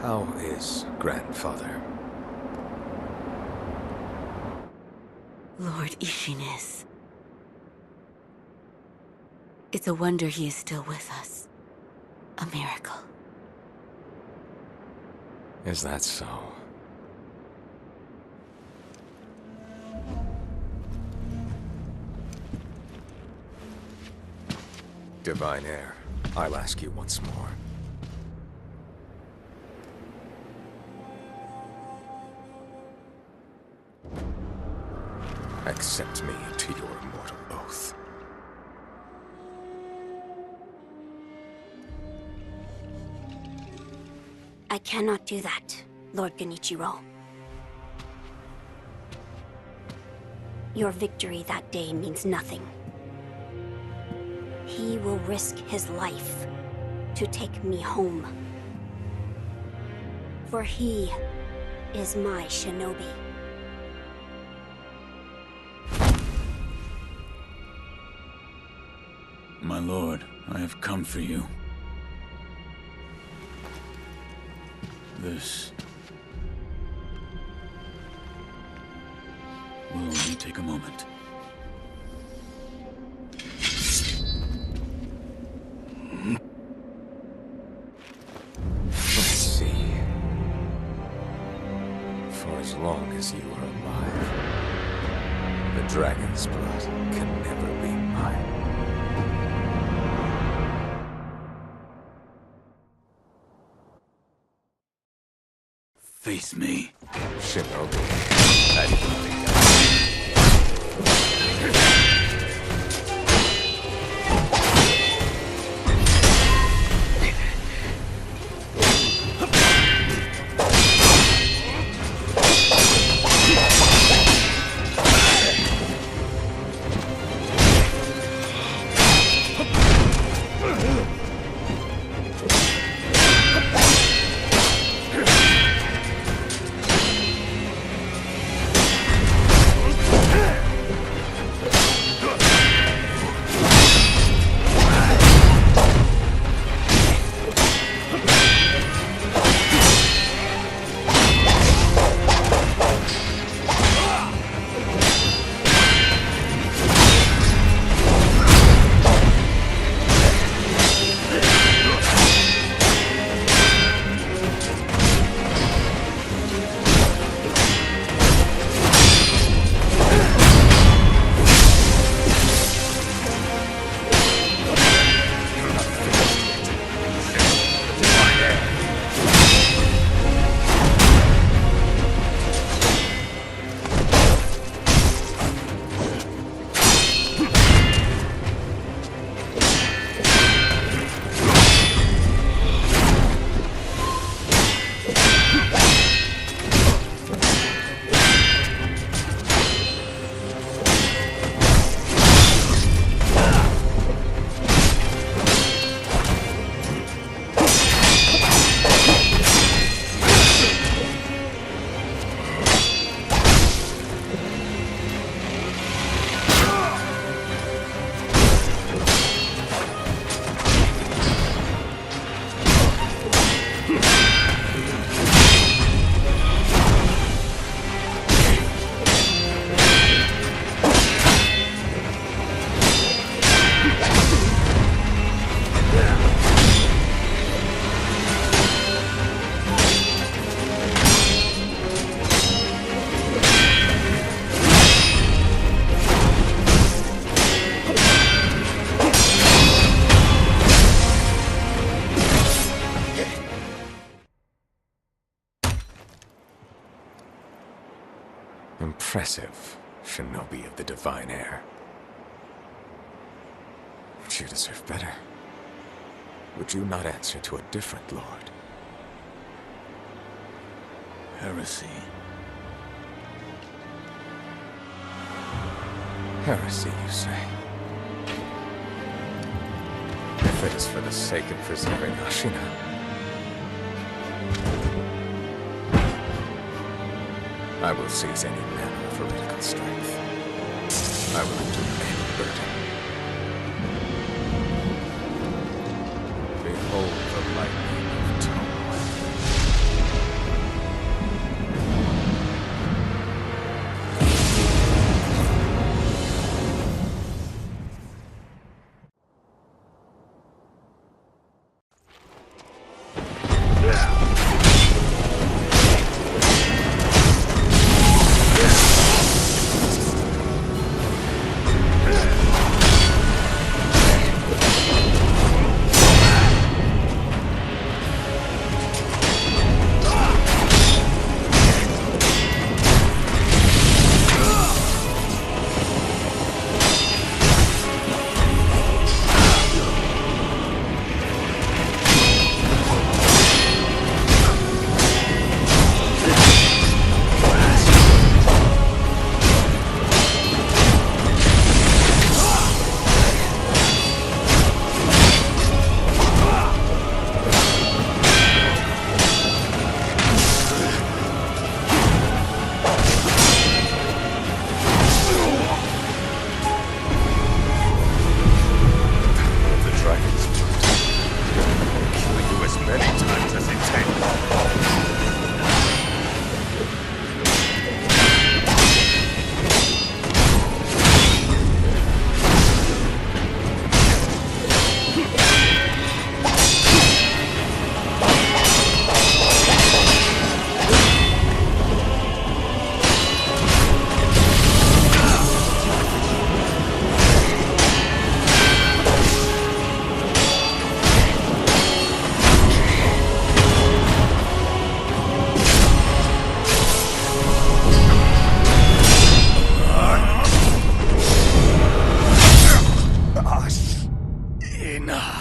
How is grandfather? Lord Ishinis. It's a wonder he is still with us. A miracle. Is that so? Divine Heir, I'll ask you once more. Accept me to your immortal oath. I cannot do that, Lord Genichiro. Your victory that day means nothing. He will risk his life to take me home. For he is my shinobi. My lord, I have come for you. This will only take a moment. Let's see. For as long as you are alive, the dragon's blood can never be mine. Face me. Shinobi, I think impressive, Shinobi of the Divine Heir. But you deserve better. Would you not answer to a different lord? Heresy. Heresy, you say? If it is for the sake of preserving Ashina, I will seize any manner of heretical strength. I will endure any burden. Behold the lightning of Tomo. Ashina!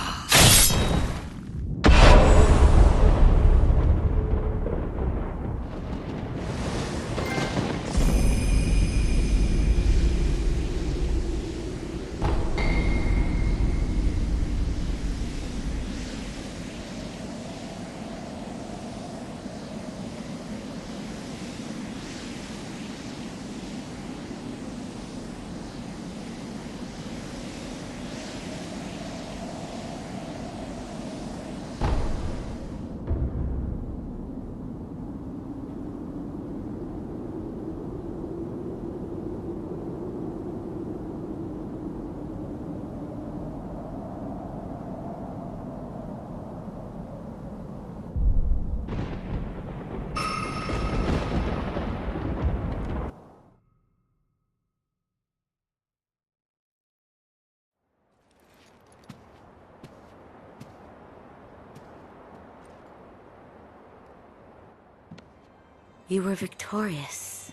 You were victorious,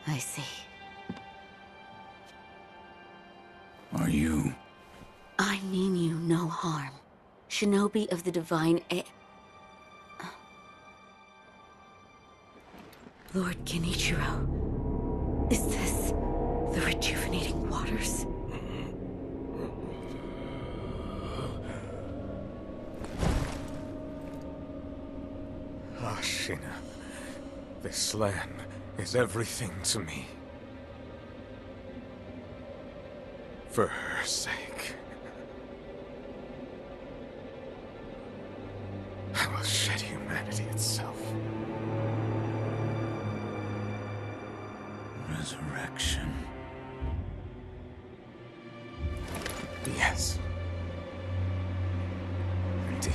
I see. Are you? I mean you no harm. Shinobi of the Divine Lord Genichiro, is this the rejuvenating waters? Ashina, this land is everything to me. For her sake, I will shed humanity itself. Resurrection. Yes. Indeed.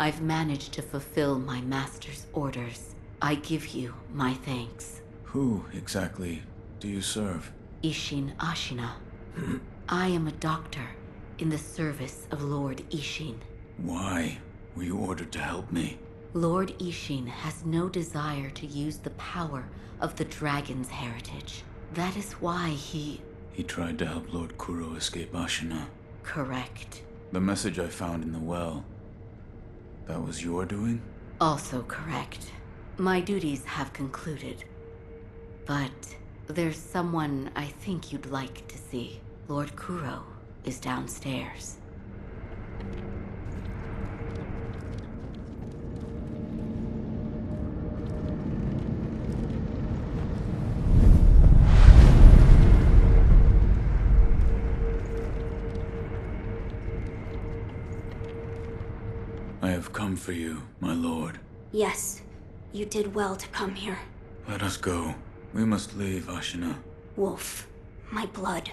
I've managed to fulfill my master's orders. I give you my thanks. Who exactly do you serve? Ishin Ashina. I am a doctor in the service of Lord Ishin. Why were you ordered to help me? Lord Ishin has no desire to use the power of the dragon's heritage. That is why he He tried to help Lord Kuro escape Ashina. Correct. The message I found in the well, that was your doing? Also correct. My duties have concluded. But there's someone I think you'd like to see. Lord Kuro is downstairs. I have come for you, my lord. Yes, you did well to come here. Let us go. We must leave, Ashina. Wolf, my blood.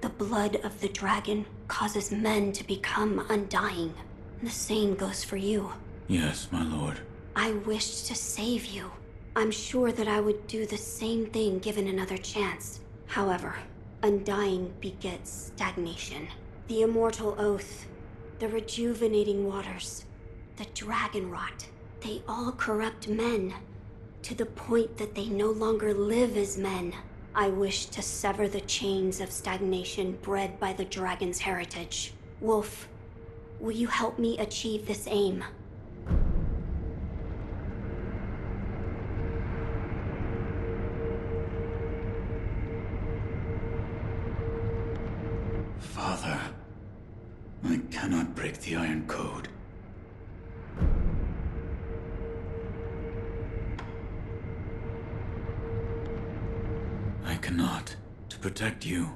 The blood of the dragon causes men to become undying. The same goes for you. Yes, my lord. I wished to save you. I'm sure that I would do the same thing given another chance. However, undying begets stagnation. The immortal oath, the rejuvenating waters, the dragon rot, they all corrupt men, to the point that they no longer live as men. I wish to sever the chains of stagnation bred by the dragon's heritage. Wolf, will you help me achieve this aim? Father, I cannot break the Iron Code. I cannot. To protect you,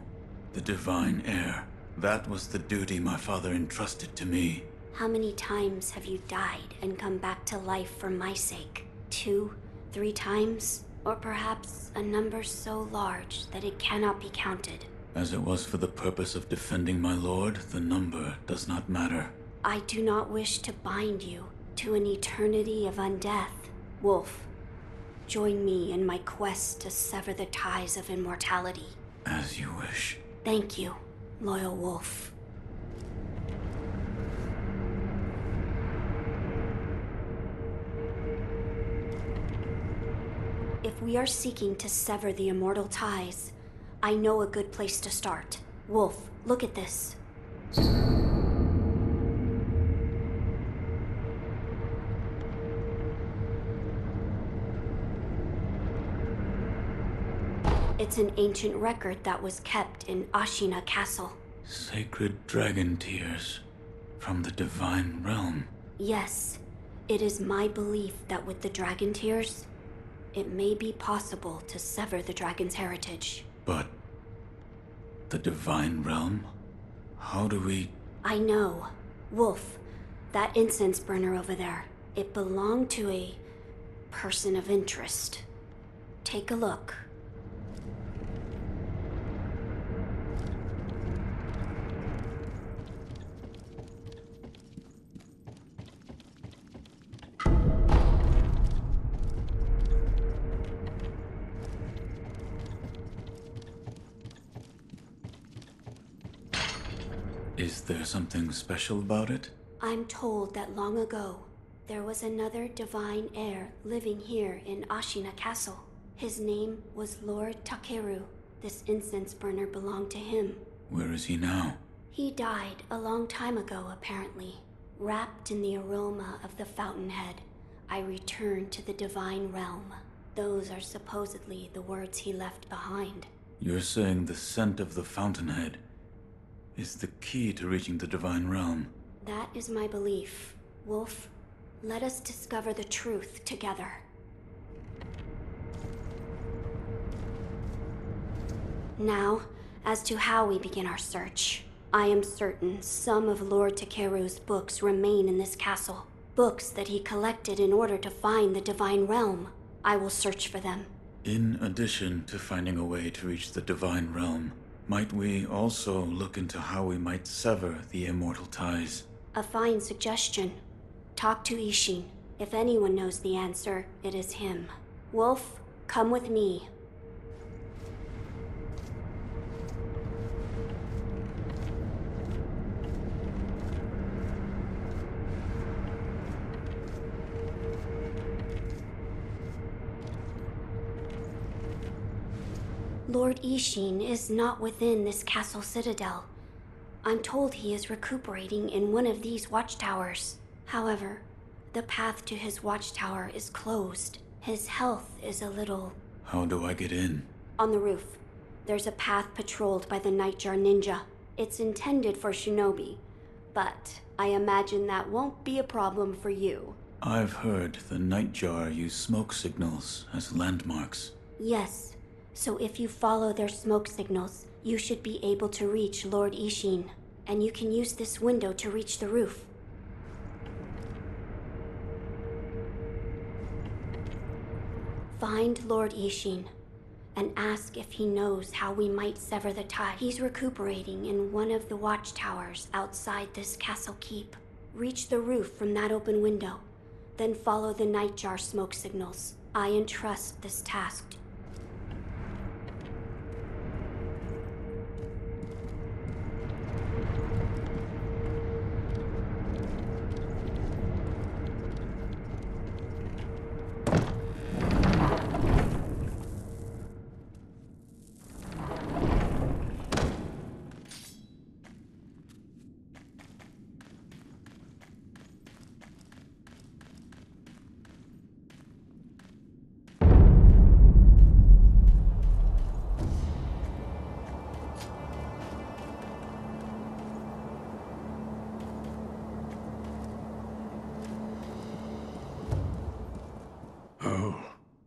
the divine heir. That was the duty my father entrusted to me. How many times have you died and come back to life for my sake? 2, 3 times? Or perhaps a number so large that it cannot be counted? As it was for the purpose of defending my lord, the number does not matter. I do not wish to bind you to an eternity of undeath. Wolf, join me in my quest to sever the ties of immortality. As you wish. Thank you, loyal wolf. If we are seeking to sever the immortal ties, I know a good place to start. Wolf, look at this. It's an ancient record that was kept in Ashina Castle. Sacred dragon tears from the divine realm. Yes, it is my belief that with the dragon tears, it may be possible to sever the dragon's heritage. But the divine realm? How do we... I know. Wolf, that incense burner over there, it belonged to a person of interest. Take a look. Is there something special about it? I'm told that long ago, there was another divine heir living here in Ashina Castle. His name was Lord Takeru. This incense burner belonged to him. Where is he now? He died a long time ago, apparently. Wrapped in the aroma of the fountainhead, I returned to the divine realm. Those are supposedly the words he left behind. You're saying the scent of the fountainhead is the key to reaching the divine realm? That is my belief. Wolf, let us discover the truth together. Now, as to how we begin our search. I am certain some of Lord Takeru's books remain in this castle. Books that he collected in order to find the divine realm. I will search for them. In addition to finding a way to reach the divine realm, might we also look into how we might sever the immortal ties? A fine suggestion. Talk to Ishin. If anyone knows the answer, it is him. Wolf, come with me. Lord Ishin is not within this castle citadel. I'm told he is recuperating in one of these watchtowers. However, the path to his watchtower is closed. His health is a little... How do I get in? On the roof, there's a path patrolled by the Nightjar Ninja. It's intended for shinobi, but I imagine that won't be a problem for you. I've heard the Nightjar use smoke signals as landmarks. Yes, so if you follow their smoke signals, you should be able to reach Lord Ishin, and you can use this window to reach the roof. Find Lord Ishin, and ask if he knows how we might sever the tie. He's recuperating in one of the watchtowers outside this castle keep. Reach the roof from that open window, then follow the Nightjar smoke signals. I entrust this task.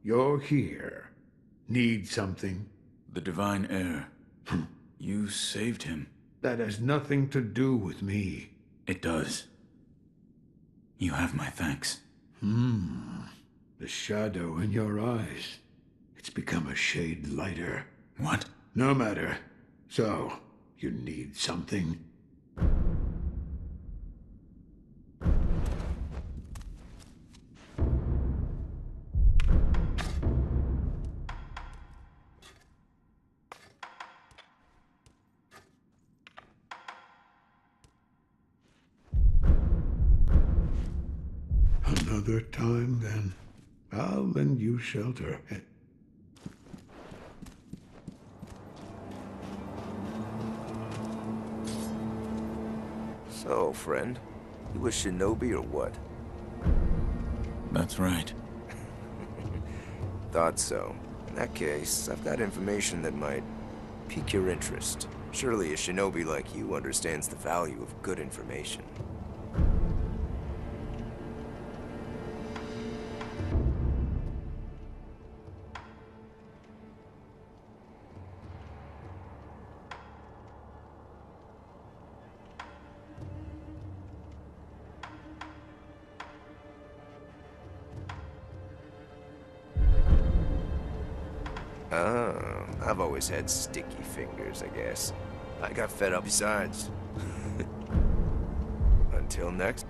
You're here. Need something? The Divine Heir. You saved him. That has nothing to do with me. It does. You have my thanks. The shadow in your eyes. It's become a shade lighter. What? No matter. So, you need something? Another time, then. I'll lend you shelter. So, friend, you a shinobi or what? That's right. Thought so. In that case, I've got information that might pique your interest. Surely a shinobi like you understands the value of good information. I've always had sticky fingers, I guess. I got fed up besides. Until next.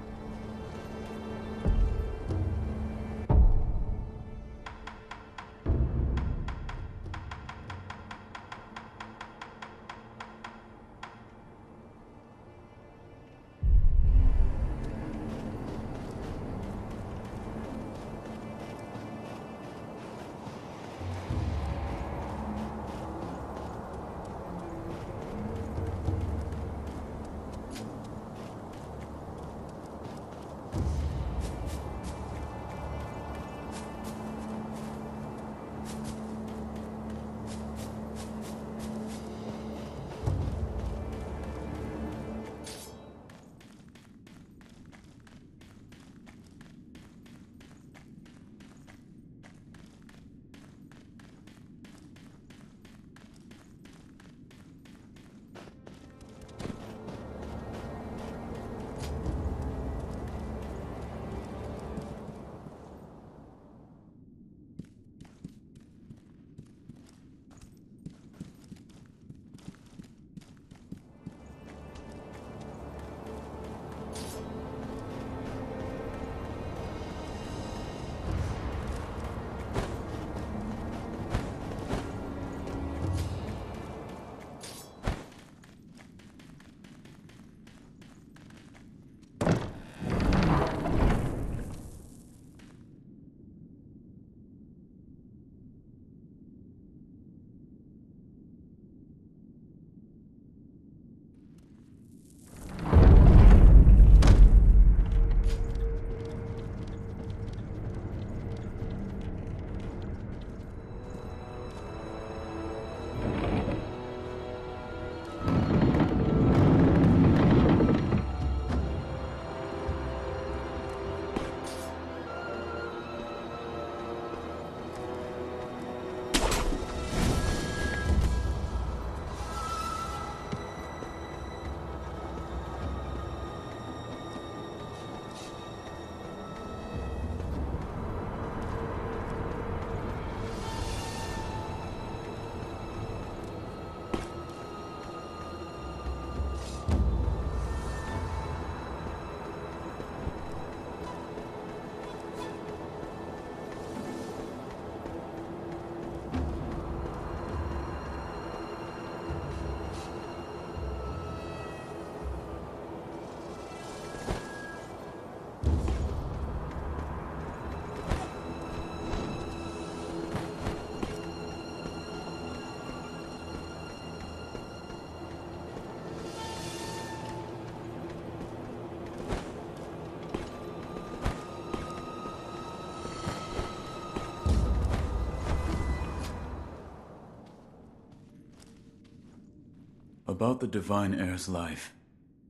About the Divine Heir's life,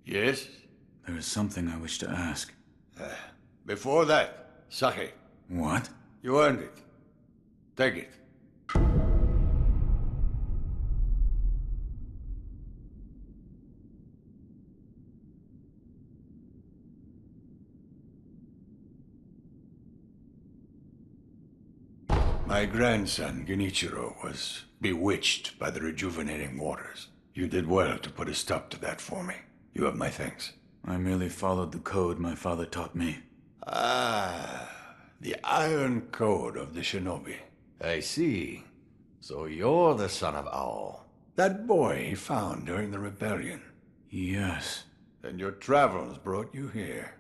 Yes? there is something I wish to ask. Before that, sake. What? You earned it. Take it. My grandson, Genichiro, was bewitched by the rejuvenating waters. You did well to put a stop to that for me. You have my thanks. I merely followed the code my father taught me. Ah, the Iron Code of the Shinobi. I see. So you're the son of Owl. That boy he found during the rebellion. Yes. And your travels brought you here.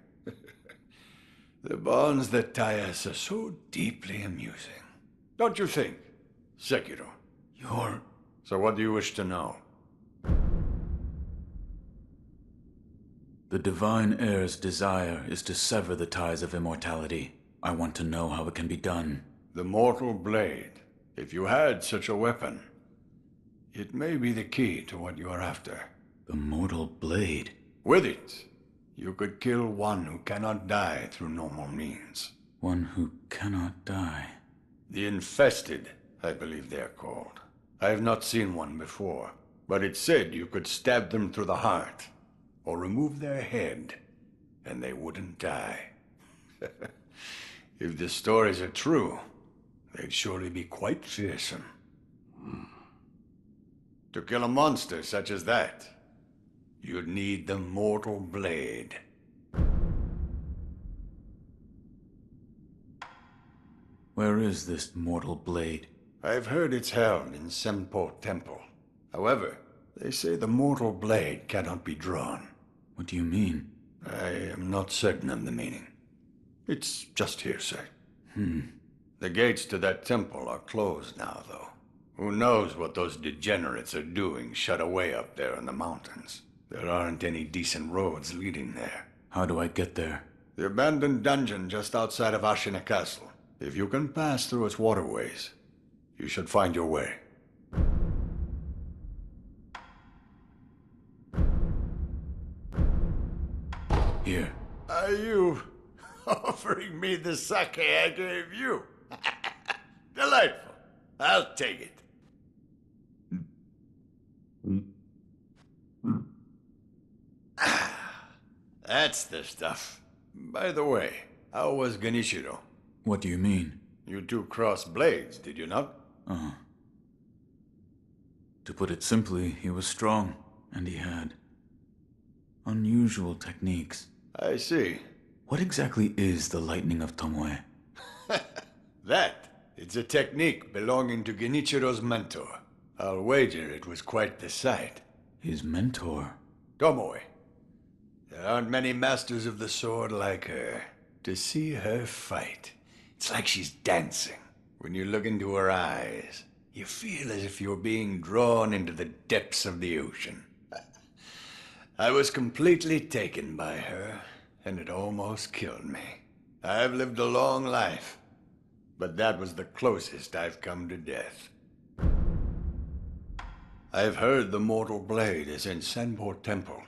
The bonds that tie us are so deeply amusing. Don't you think, Sekiro? You're... So what do you wish to know? The Divine Heir's desire is to sever the ties of immortality. I want to know how it can be done. The Mortal Blade. If you had such a weapon, it may be the key to what you are after. The Mortal Blade? With it, you could kill one who cannot die through normal means. One who cannot die. The Infested, I believe they are called. I have not seen one before, but it said you could stab them through the heart, or remove their head, and they wouldn't die. If the stories are true, they'd surely be quite fearsome. To kill a monster such as that, you'd need the Mortal Blade. Where is this Mortal Blade? I've heard it's held in Senpo Temple. However, they say the Mortal Blade cannot be drawn. What do you mean? I am not certain of the meaning. It's just hearsay. The gates to that temple are closed now, though. Who knows what those degenerates are doing shut away up there in the mountains. There aren't any decent roads leading there. How do I get there? The abandoned dungeon just outside of Ashina Castle. If you can pass through its waterways, you should find your way. Here. Are you offering me the sake I gave you? Delightful. I'll take it. That's the stuff. By the way, how was Genichiro? What do you mean? You two crossed blades, did you not? To put it simply, he was strong, and he had unusual techniques. I see. What exactly is the Lightning of Tomoe? It's a technique belonging to Genichiro's mentor. I'll wager it was quite the sight. His mentor? Tomoe. There aren't many masters of the sword like her. To see her fight, it's like she's dancing. When you look into her eyes, you feel as if you're being drawn into the depths of the ocean. I was completely taken by her, and it almost killed me. I've lived a long life, but that was the closest I've come to death. I've heard the Mortal Blade is in Senpo Temple.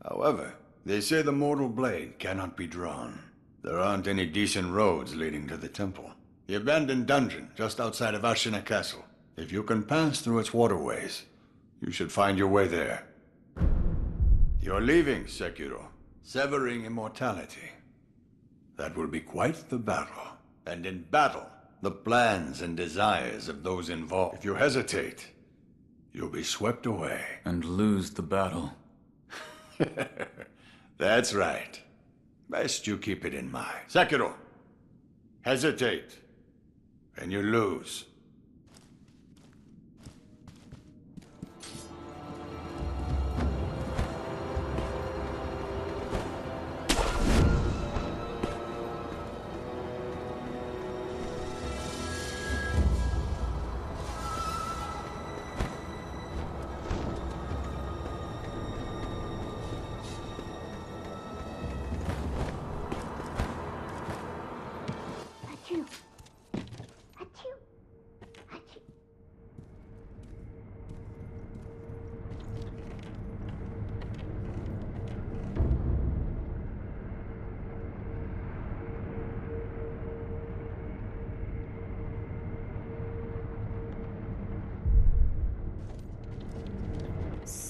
However, they say the Mortal Blade cannot be drawn. There aren't any decent roads leading to the temple. The abandoned dungeon just outside of Ashina Castle. If you can pass through its waterways, you should find your way there. You're leaving, Sekiro. Severing immortality. That will be quite the battle. And in battle, the plans and desires of those involved. If you hesitate, you'll be swept away. And lose the battle. That's right. Best you keep it in mind. Sekiro, hesitate, and you lose.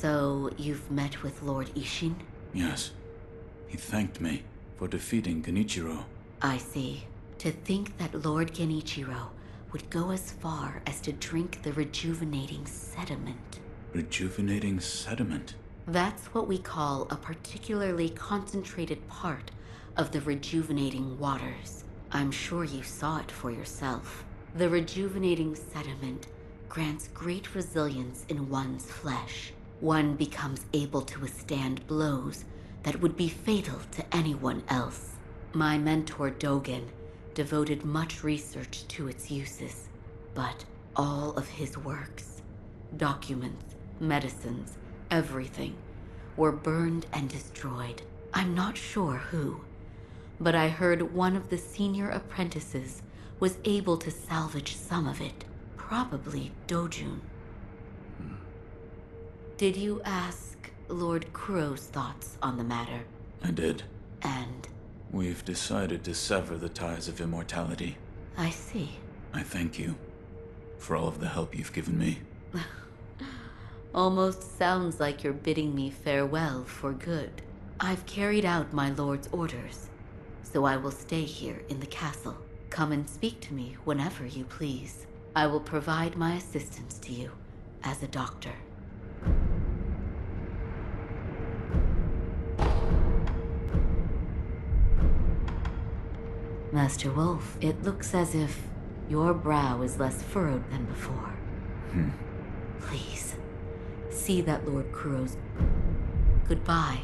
So, you've met with Lord Ishin? Yes. He thanked me for defeating Genichiro. I see. To think that Lord Genichiro would go as far as to drink the rejuvenating sediment. Rejuvenating sediment? That's what we call a particularly concentrated part of the rejuvenating waters. I'm sure you saw it for yourself. The rejuvenating sediment grants great resilience in one's flesh. One becomes able to withstand blows that would be fatal to anyone else. My mentor Dogen devoted much research to its uses, but all of his works, documents, medicines, everything, were burned and destroyed. I'm not sure who, but I heard one of the senior apprentices was able to salvage some of it, probably Dojun. Did you ask Lord Kuro's thoughts on the matter? I did. And? We've decided to sever the ties of immortality. I see. I thank you for all of the help you've given me. Almost sounds like you're bidding me farewell for good. I've carried out my lord's orders, so I will stay here in the castle. Come and speak to me whenever you please. I will provide my assistance to you as a doctor. Master Wolf, it looks as if your brow is less furrowed than before. Please, see that Lord Kuro's... Goodbye.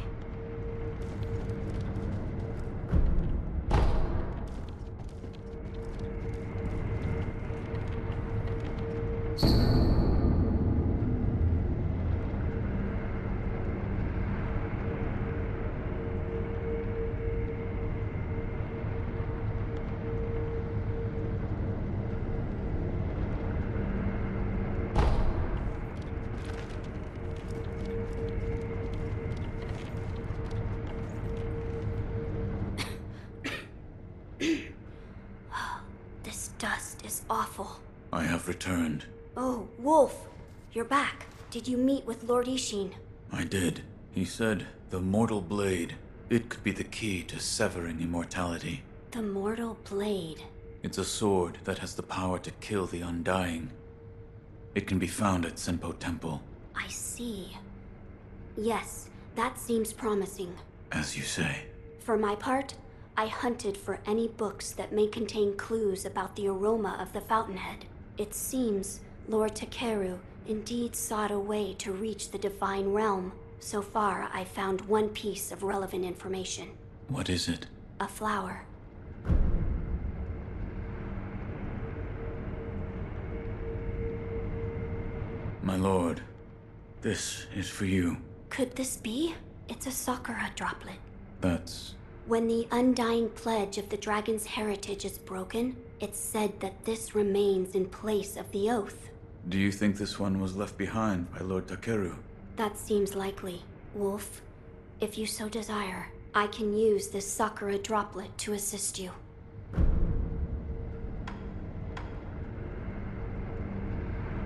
This dust is awful. I have returned. Oh, Wolf, you're back. Did you meet with Lord Ishin? I did. He said the mortal blade, it could be the key to severing immortality. The mortal blade. It's a sword that has the power to kill the undying. It can be found at Senpo Temple. I see. Yes, that seems promising. As you say. For my part, I hunted for any books that may contain clues about the aroma of the fountainhead. It seems Lord Takeru indeed sought a way to reach the divine realm. So far, I found one piece of relevant information. What is it? A flower. My lord, this is for you. Could this be? It's a Sakura droplet. That's... When the undying pledge of the dragon's heritage is broken, it's said that this remains in place of the oath. Do you think this one was left behind by Lord Takeru? That seems likely. Wolf, if you so desire, I can use this Sakura droplet to assist you.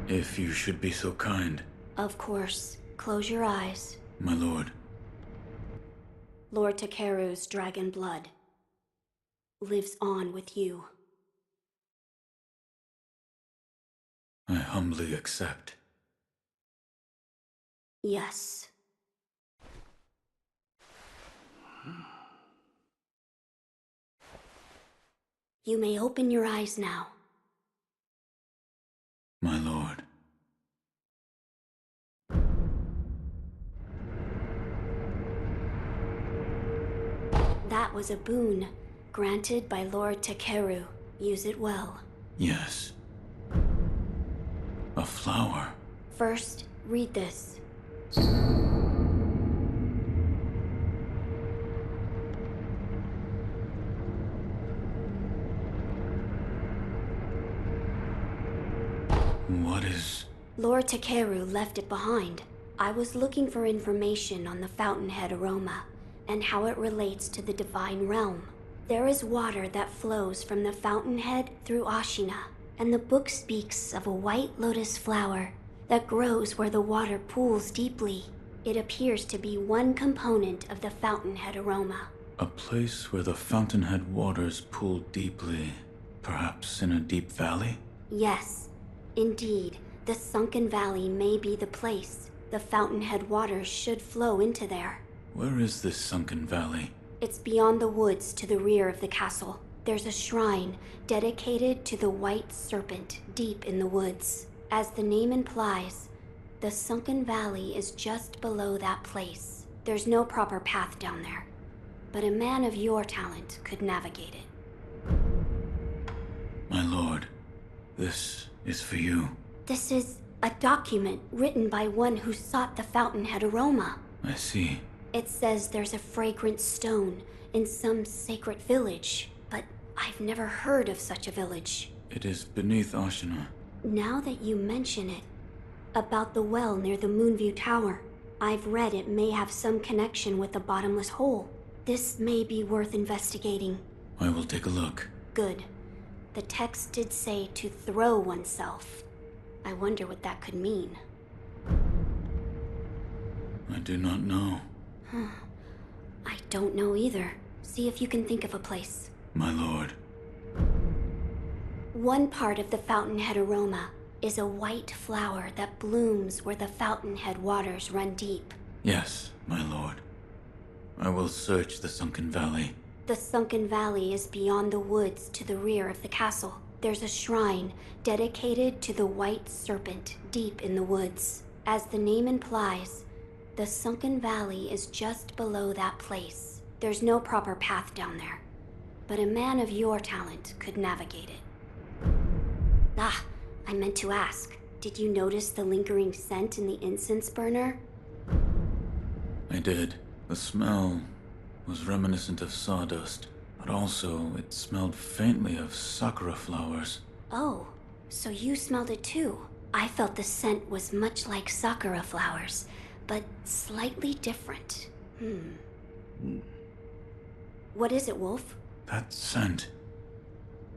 If you should be so kind. Of course. Close your eyes. My lord. Lord Takeru's dragon blood lives on with you. I humbly accept. Yes. You may open your eyes now. My lord. That was a boon granted by Lord Takeru. Use it well. Yes. A flower. First, read this. What is... Lord Takeru left it behind. I was looking for information on the fountainhead aroma and how it relates to the divine realm. There is water that flows from the fountainhead through Ashina, and the book speaks of a white lotus flower that grows where the water pools deeply. It appears to be one component of the fountainhead aroma. A place where the fountainhead waters pool deeply, perhaps in a deep valley? Yes, indeed, the sunken valley may be the place. The fountainhead waters should flow into there. Where is this sunken valley? It's beyond the woods to the rear of the castle. There's a shrine dedicated to the white serpent deep in the woods. As the name implies, the sunken valley is just below that place. There's no proper path down there, but a man of your talent could navigate it. My lord, this is for you. This is a document written by one who sought the fountainhead aroma. I see. It says there's a fragrant stone in some sacred village, but I've never heard of such a village. It is beneath Ashina. Now that you mention it, about the well near the Moonview Tower, I've read it may have some connection with the bottomless hole. This may be worth investigating. I will take a look. Good. The text did say to throw oneself. I wonder what that could mean. I do not know. I don't know either. See if you can think of a place. My lord. One part of the fountainhead aroma is a white flower that blooms where the fountainhead waters run deep. Yes, my lord. I will search the sunken valley. The sunken valley is beyond the woods to the rear of the castle. There's a shrine dedicated to the white serpent deep in the woods. As the name implies, the sunken valley is just below that place. There's no proper path down there, but a man of your talent could navigate it. Ah, I meant to ask, did you notice the lingering scent in the incense burner? I did. The smell was reminiscent of sawdust, but also it smelled faintly of sakura flowers. Oh, so you smelled it too. I felt the scent was much like sakura flowers, but slightly different. What is it, Wolf? That scent.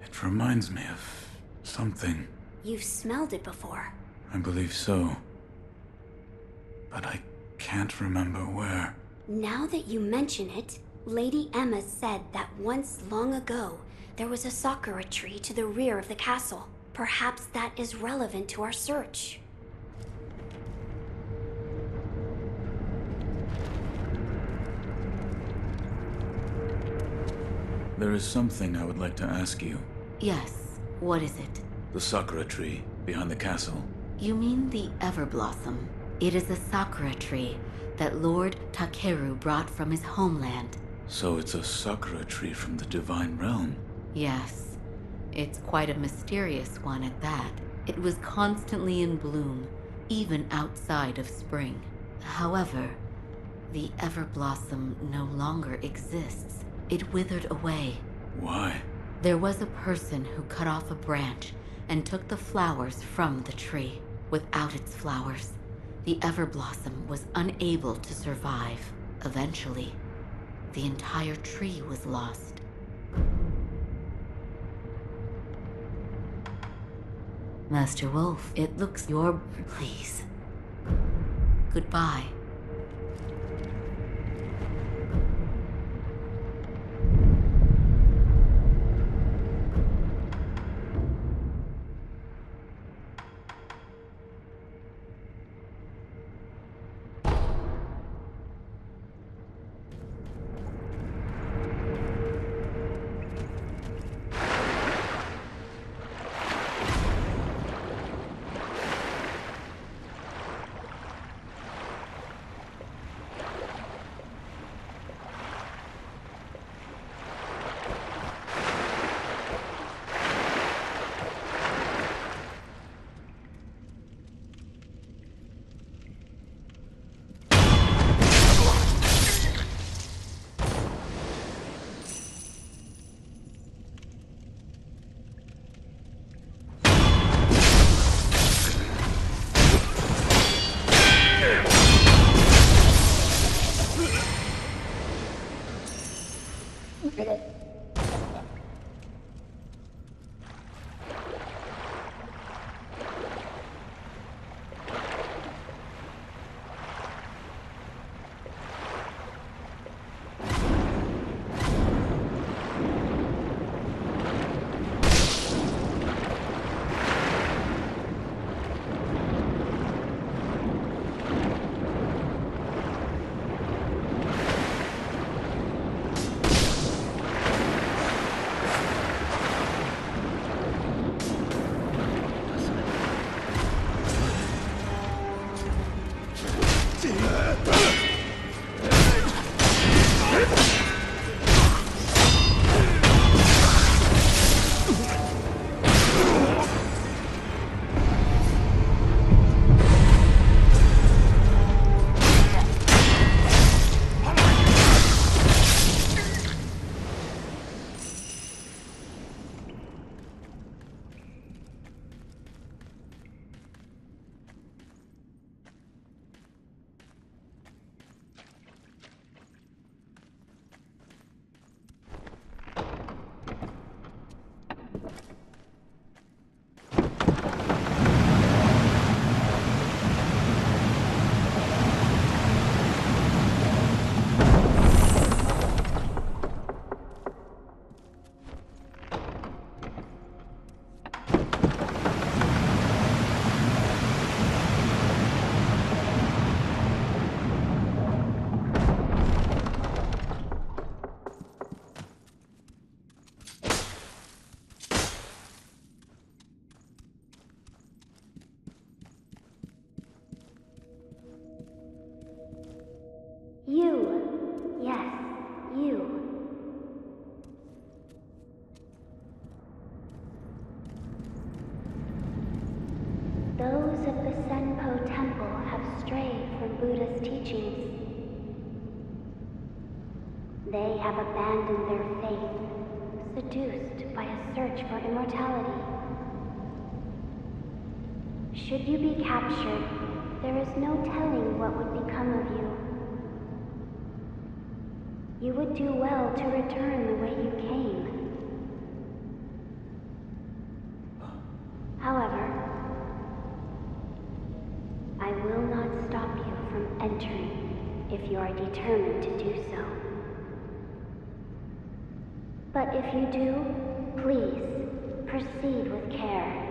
It reminds me of something. You've smelled it before. I believe so. But I can't remember where. Now that you mention it, Lady Emma said that once long ago, there was a sakura tree to the rear of the castle. Perhaps that is relevant to our search. There is something I would like to ask you. Yes, what is it? The sakura tree behind the castle. You mean the Everblossom? It is a sakura tree that Lord Takeru brought from his homeland. So it's a sakura tree from the divine realm. Yes, it's quite a mysterious one at that. It was constantly in bloom, even outside of spring. However, the Everblossom no longer exists. It withered away. Why? There was a person who cut off a branch and took the flowers from the tree. Without its flowers, the Everblossom was unable to survive. Eventually, the entire tree was lost. Master Wolf, it looks your... Please. Goodbye. They have abandoned their faith, seduced by a search for immortality. Should you be captured, there is no telling what would become of you. You would do well to return the way you came. However, I will not stop you from entering if you are determined to do so. But if you do, please proceed with care.